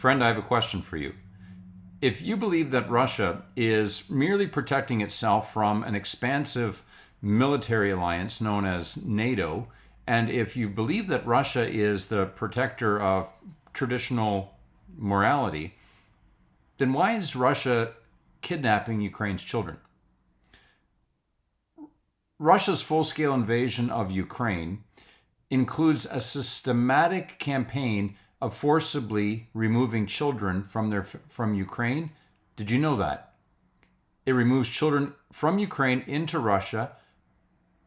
Friend, I have a question for you. If you believe that Russia is merely protecting itself from an expansive military alliance known as NATO, and if you believe that Russia is the protector of traditional morality, then why is Russia kidnapping Ukraine's children? Russia's full-scale invasion of Ukraine includes a systematic campaign of forcibly removing children from Ukraine. Did you know that? It removes children from Ukraine into Russia,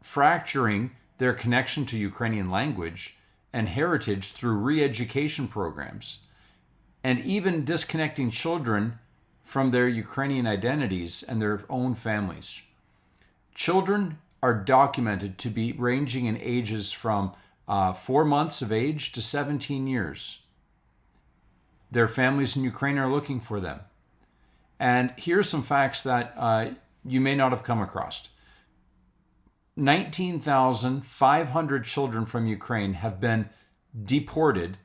fracturing their connection to Ukrainian language and heritage through re-education programs, and even disconnecting children from their Ukrainian identities and their own families. Children are documented to be ranging in ages from 4 months of age to 17 years. Their families in Ukraine are looking for them. And here's some facts that you may not have come across. 19,500 children from Ukraine have been deported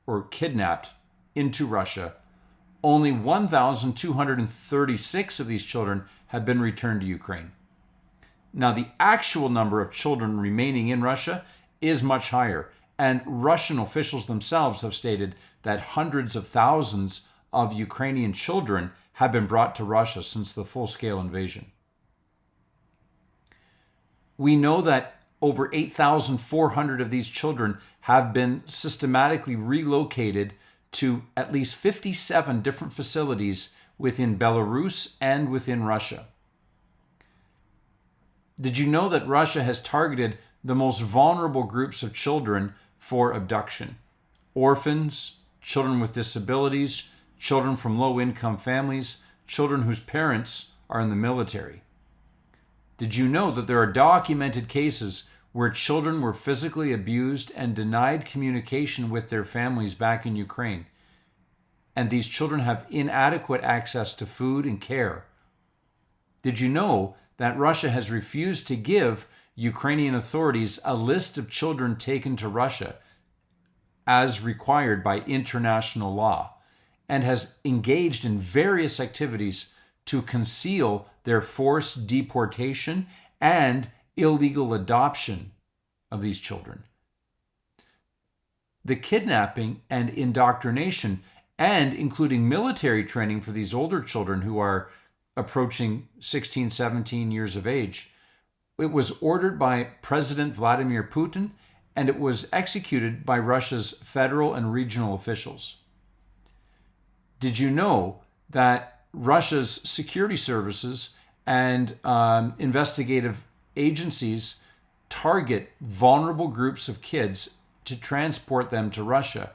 or kidnapped into Russia. Only 1,236 of these children have been returned to Ukraine. Now, the actual number of children remaining in Russia is much higher, and Russian officials themselves have stated that hundreds of thousands of Ukrainian children have been brought to Russia since the full-scale invasion. We know that over 8,400 of these children have been systematically relocated to at least 57 different facilities within Belarus and within Russia. Did you know that Russia has targeted the most vulnerable groups of children for abduction? Orphans, children with disabilities, children from low-income families, children whose parents are in the military. Did you know that there are documented cases where children were physically abused and denied communication with their families back in Ukraine? And these children have inadequate access to food and care. Did you know that Russia has refused to give Ukrainian authorities a list of children taken to Russia as required by international law, and has engaged in various activities to conceal their forced deportation and illegal adoption of these children? The kidnapping and indoctrination, and including military training for these older children who are approaching 16, 17 years of age, it was ordered by President Vladimir Putin, and it was executed by Russia's federal and regional officials. Did you know that Russia's security services and investigative agencies target vulnerable groups of kids to transport them to Russia,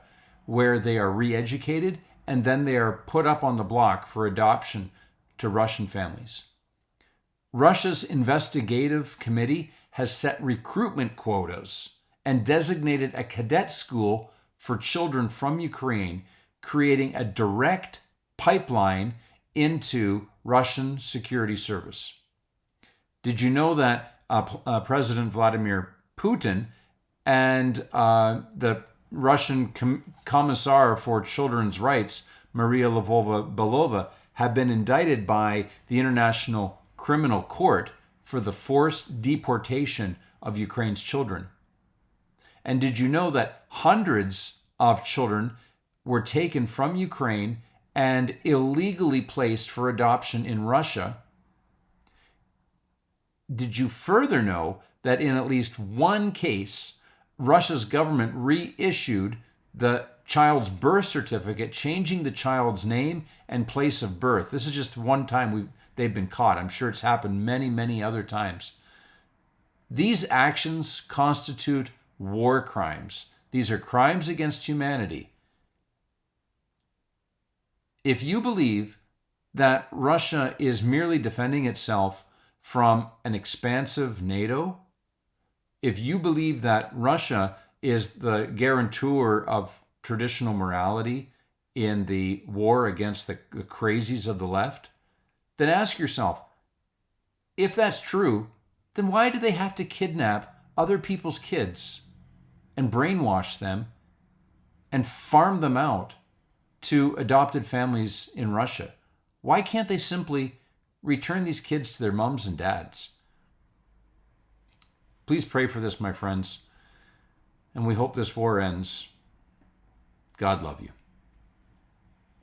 where they are re-educated and then they are put up on the block for adoption to Russian families? Russia's investigative committee has set recruitment quotas and designated a cadet school for children from Ukraine, creating a direct pipeline into Russian security service. Did you know that President Vladimir Putin and the Russian Commissar for Children's Rights, Maria Lvova-Belova, have been indicted by the International Criminal Court for the forced deportation of Ukraine's children? And did you know that hundreds of children were taken from Ukraine and illegally placed for adoption in Russia? Did you further know that in at least one case, Russia's government reissued the child's birth certificate, changing the child's name and place of birth? This is just one time they've been caught. I'm sure it's happened many, many other times. These actions constitute war crimes. These are crimes against humanity. If you believe that Russia is merely defending itself from an expansive NATO, if you believe that Russia is the guarantor of traditional morality in the war against the crazies of the left, then ask yourself, if that's true, then why do they have to kidnap other people's kids and brainwash them and farm them out to adopted families in Russia? Why can't they simply return these kids to their moms and dads? Please pray for this, my friends, and we hope this war ends. God love you.